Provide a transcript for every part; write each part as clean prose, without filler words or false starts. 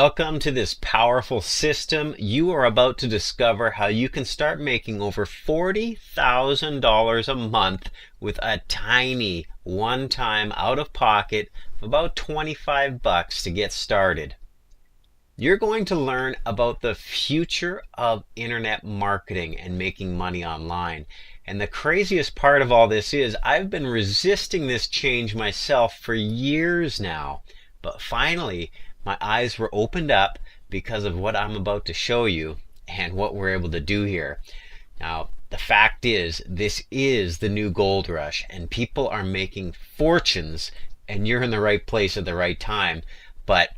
Welcome to this powerful system. You are about to discover how you can start making over $40,000 a month with a tiny one-time out-of-pocket of about 25 bucks to get started. You're going to learn about the future of internet marketing and making money online. And the craziest part of all this is I've been resisting this change myself for years now, but finally my eyes were opened up because of what I'm about to show you and what we're able to do here. Now, the fact is, this is the new gold rush and people are making fortunes, and you're in the right place at the right time. But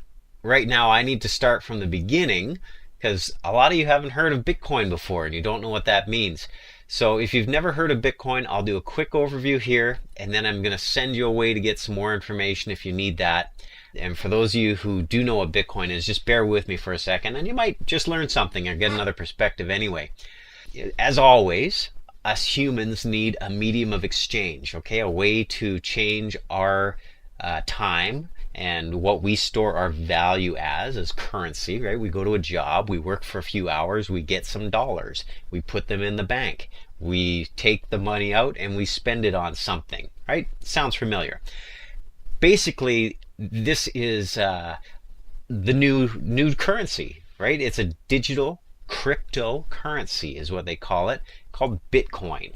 right now I need to start from the beginning because a lot of you haven't heard of Bitcoin before and you don't know what that means. So if you've never heard of Bitcoin, I'll do a quick overview here and then I'm going to send you away to get some more information if you need that. And for those of you who do know what Bitcoin is, just bear with me for a second and you might just learn something or get another perspective anyway. As always, us humans need a medium of exchange, okay? A way to change our time and what we store our value as currency, right? We go to a job, we work for a few hours, we get some dollars, we put them in the bank, we take the money out and we spend it on something, right? Sounds familiar. Basically, this is the new currency, right? It's a digital cryptocurrency is what they call it, called Bitcoin.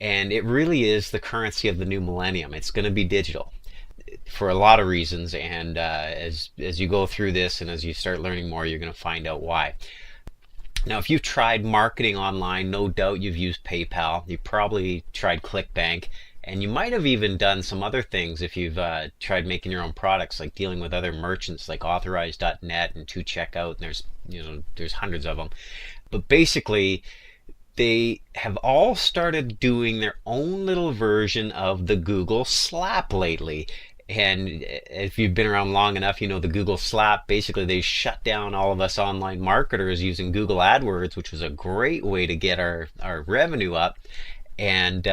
And it really is the currency of the new millennium. It's going to be digital for a lot of reasons, and as you go through this and as you start learning more, you're going to find out why. Now, if you've tried marketing online, no doubt you've used PayPal, you probably tried ClickBank, and you might have even done some other things if you've tried making your own products, like dealing with other merchants like Authorize.net and 2Checkout, and there's hundreds of them. But basically, they have all started doing their own little version of the Google Slap lately. And if you've been around long enough, you know the Google Slap, basically they shut down all of us online marketers using Google AdWords, which was a great way to get our revenue up. And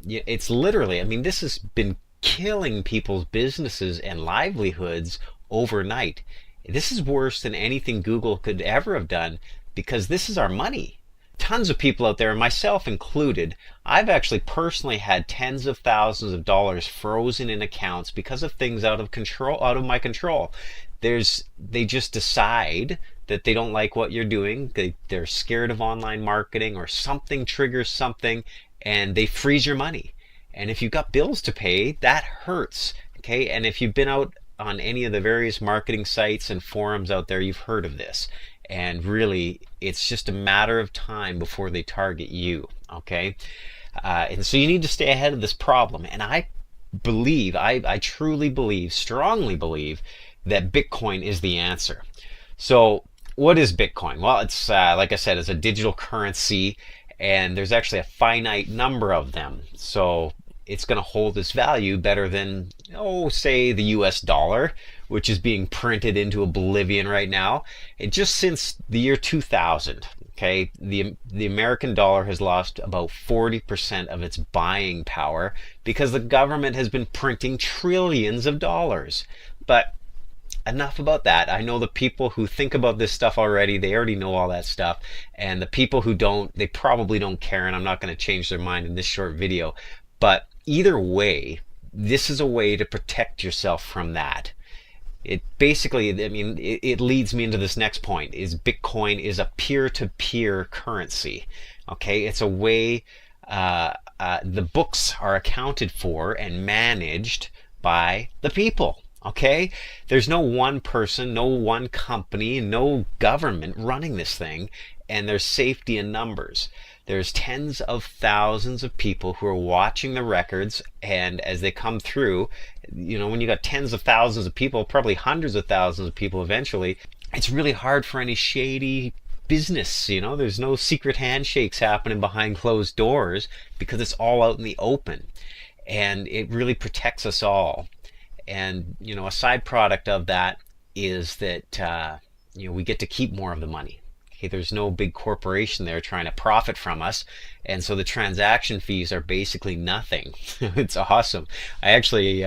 it's literally, I mean, this has been killing people's businesses and livelihoods overnight. This is worse than anything Google could ever have done because this is our money. Tons of people out there, myself included, I've actually personally had tens of thousands of dollars frozen in accounts because of things out of my control. They just decide that they don't like what you're doing. They're scared of online marketing or something triggers something and they freeze your money. And if you've got bills to pay, that hurts. Okay, and if you've been out on any of the various marketing sites and forums out there, you've heard of this. And really, it's just a matter of time before they target you, okay? And so you need to stay ahead of this problem. And I believe, I truly believe, strongly believe that Bitcoin is the answer. So what is Bitcoin? Well, it's, like I said, it's a digital currency, and there's actually a finite number of them. So it's going to hold its value better than, say the US dollar, which is being printed into oblivion right now. And just since the year 2000, okay, the American dollar has lost about 40% of its buying power because the government has been printing trillions of dollars. But enough about that. I know the people who think about this stuff already, they already know all that stuff. And the people who don't, they probably don't care, and I'm not going to change their mind in this short video. But either way, this is a way to protect yourself from that. It basically, I mean, it leads me into this next point, is Bitcoin is a peer-to-peer currency. Okay, it's a way the books are accounted for and managed by the people. Okay, there's no one person, no one company, no government running this thing, and there's safety in numbers. There's tens of thousands of people who are watching the records, and as they come through, when you got tens of thousands of people, probably hundreds of thousands of people eventually, it's really hard for any shady business. There's no secret handshakes happening behind closed doors because it's all out in the open, and it really protects us all. And a side product of that is that we get to keep more of the money. Okay, there's no big corporation there trying to profit from us, and so the transaction fees are basically nothing. It's awesome. I actually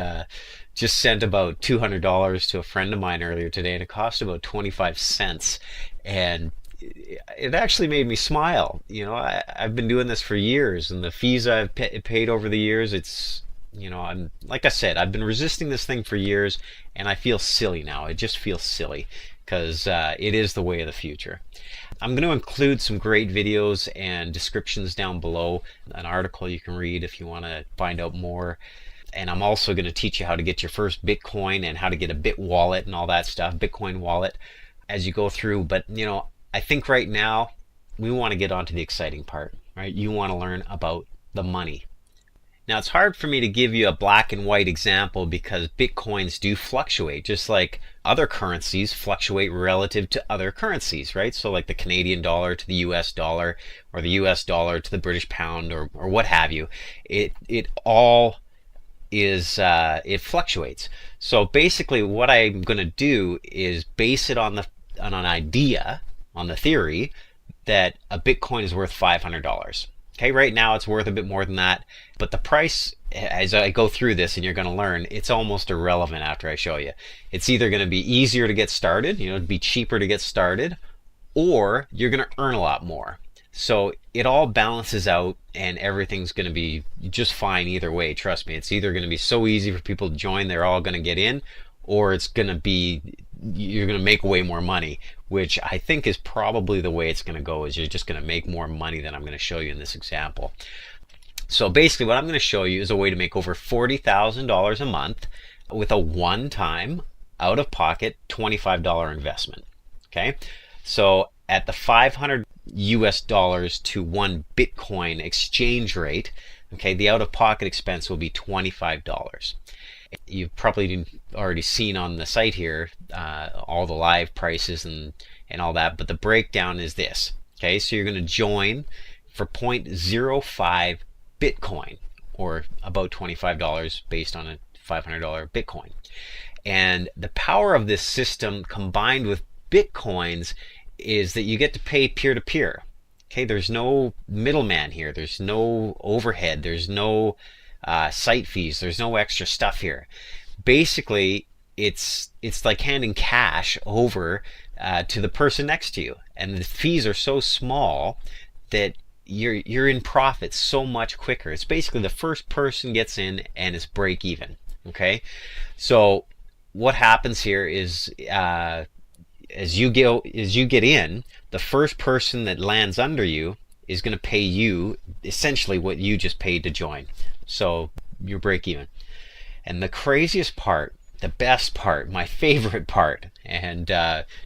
just sent about $200 to a friend of mine earlier today, and it cost about 25 cents. And it actually made me smile. You know, I've been doing this for years, and the fees I've paid over the years, it's, you know, I'm, like I said, I've been resisting this thing for years, and I feel silly now. It just feels silly because it is the way of the future. I'm going to include some great videos and descriptions down below, an article you can read if you want to find out more. And I'm also going to teach you how to get your first Bitcoin and how to get a Bit wallet and all that stuff, Bitcoin wallet, as you go through. But, you know, I think right now we want to get on to the exciting part, right? You want to learn about the money. Now, it's hard for me to give you a black and white example because Bitcoins do fluctuate, just like other currencies fluctuate relative to other currencies, right? So like the Canadian dollar to the US dollar, or the US dollar to the British pound, or what have you. It all is, it fluctuates. So basically what I'm going to do is base it on an idea, on the theory that a Bitcoin is worth $500. Okay, right now it's worth a bit more than that, but the price, as I go through this and you're going to learn, it's almost irrelevant after I show you. It's either going to be easier to get started, you know, it'd be cheaper to get started, or you're going to earn a lot more. So it all balances out, and everything's going to be just fine either way. Trust me, it's either going to be so easy for people to join, they're all going to get in, or it's going to be, you're going to make way more money, which I think is probably the way it's going to go, is you're just going to make more money than I'm going to show you in this example. So basically what I'm going to show you is a way to make over $40,000 a month with a one-time out-of-pocket $25 investment. Okay, so at the 500 US dollars to 1 Bitcoin exchange rate, okay, the out-of-pocket expense will be $25. You've probably already seen on the site here all the live prices and all that, but the breakdown is this. Okay, so you're going to join for 0.05 Bitcoin, or about $25 based on a $500 Bitcoin. And the power of this system combined with Bitcoins is that you get to pay peer-to-peer. Okay, there's no middleman here, there's no overhead, there's no site fees, there's no extra stuff here. Basically it's like handing cash over to the person next to you, and the fees are so small that you're in profit so much quicker. It's basically the first person gets in and it's break even. Okay, so what happens here is as you get in, the first person that lands under you is going to pay you essentially what you just paid to join. So you're break even. And the craziest part, the best part, my favorite part, and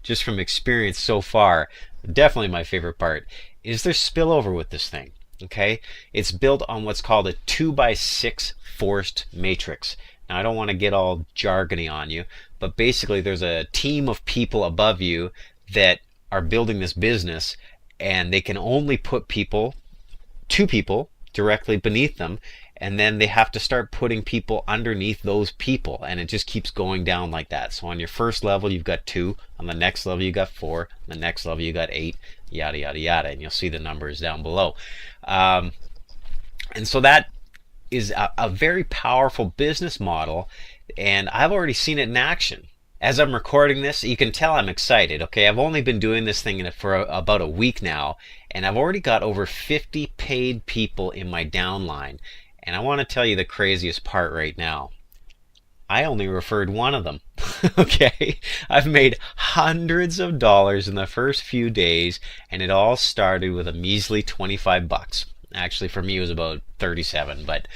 just from experience so far, definitely my favorite part, is there's spillover with this thing. Okay, it's built on what's called a 2x6 forced matrix. Now I don't want to get all jargony on you, but basically there's a team of people above you that are building this business, and they can only put two people directly beneath them, and then they have to start putting people underneath those people, and it just keeps going down like that. So on your first level you've got 2, on the next level you got 4, on the next level you got 8, yada yada yada, and you'll see the numbers down below. And so that is a very powerful business model, and I've already seen it in action. As I'm recording this, you can tell I'm excited. Okay, I've only been doing this thing for about a week now, and I've already got over 50 paid people in my downline. And I want to tell you the craziest part right now. I only referred one of them. Okay, I've made hundreds of dollars in the first few days, and it all started with a measly 25 bucks. Actually, for me it was about 37, but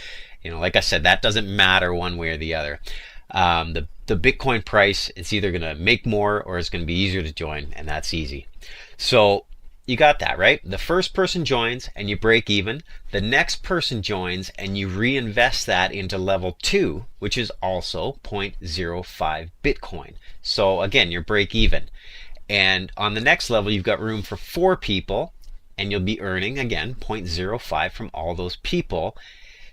you know, like I said, that doesn't matter one way or the other. The Bitcoin price, it's either going to make more or it's going to be easier to join, and that's easy. So you got that, right? The first person joins and you break even. The next person joins and you reinvest that into level 2, which is also 0.05 Bitcoin. So again, you're break even. And on the next level, you've got room for 4 people, and you'll be earning again 0.05 from all those people.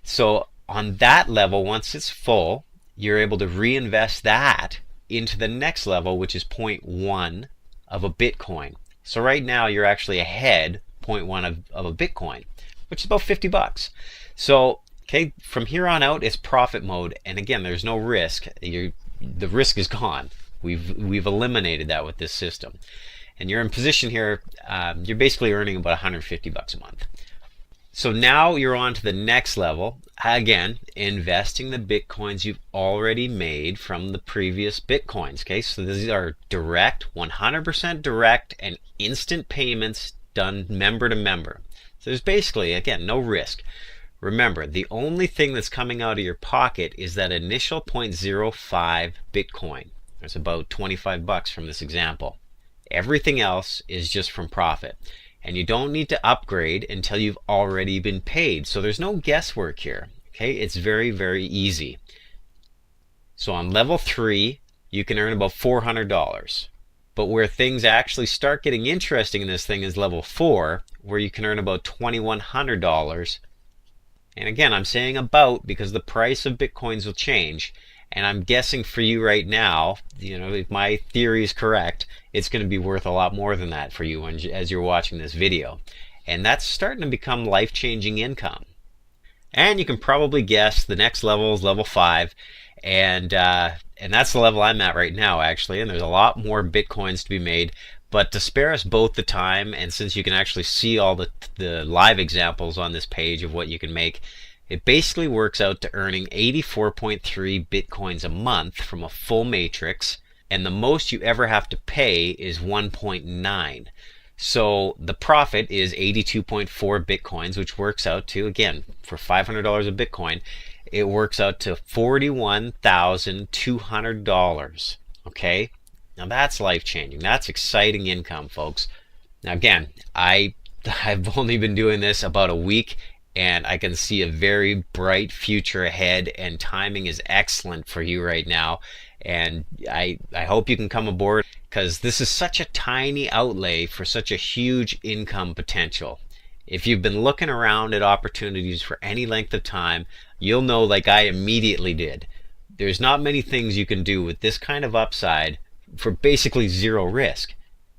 So on that level, once it's full, you're able to reinvest that into the next level, which is 0.1 of a Bitcoin. So right now you're actually ahead 0.1 of a Bitcoin, which is about 50 bucks. So Okay, from here on out it's profit mode, and again, there's no risk. The risk is gone. We've eliminated that with this system, and you're in position here. You're basically earning about 150 bucks a month. So now you're on to the next level. Again, investing the bitcoins you've already made from the previous bitcoins. Okay, so these are direct, 100% direct and instant payments done member to member. So there's basically, again, no risk. Remember, the only thing that's coming out of your pocket is that initial 0.05 Bitcoin. That's about 25 bucks from this example. Everything else is just from profit. And you don't need to upgrade until you've already been paid. So there's no guesswork here. Okay, it's very, very easy. So on level 3, you can earn about $400. But where things actually start getting interesting in this thing is level 4, where you can earn about $2,100. And again, I'm saying about because the price of bitcoins will change. And I'm guessing for you right now, if my theory is correct, it's going to be worth a lot more than that for you as you're watching this video. And that's starting to become life-changing income. And you can probably guess the next level is level 5. And that's the level I'm at right now, actually. And there's a lot more bitcoins to be made. But to spare us both the time, and since you can actually see all the live examples on this page of what you can make, it basically works out to earning 84.3 bitcoins a month from a full matrix, and the most you ever have to pay is 1.9. So the profit is 82.4 bitcoins, which works out to, again, for $500 a bitcoin, it works out to $41,200. Okay? Now that's life-changing. That's exciting income, folks. Now again, I've only been doing this about a week, and I can see a very bright future ahead, and timing is excellent for you right now. And I hope you can come aboard, because this is such a tiny outlay for such a huge income potential. If you've been looking around at opportunities for any length of time, you'll know, like I immediately did, there's not many things you can do with this kind of upside for basically zero risk.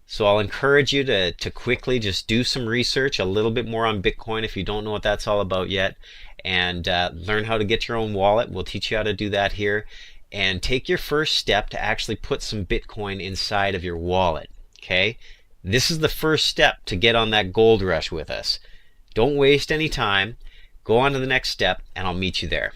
So I'll encourage you to quickly just do some research, a little bit more on Bitcoin if you don't know what that's all about yet, and learn how to get your own wallet. We'll teach you how to do that here, and take your first step to actually put some Bitcoin inside of your wallet. Okay, this is the first step to get on that gold rush with us. Don't waste any time. Go on to the next step, and I'll meet you there.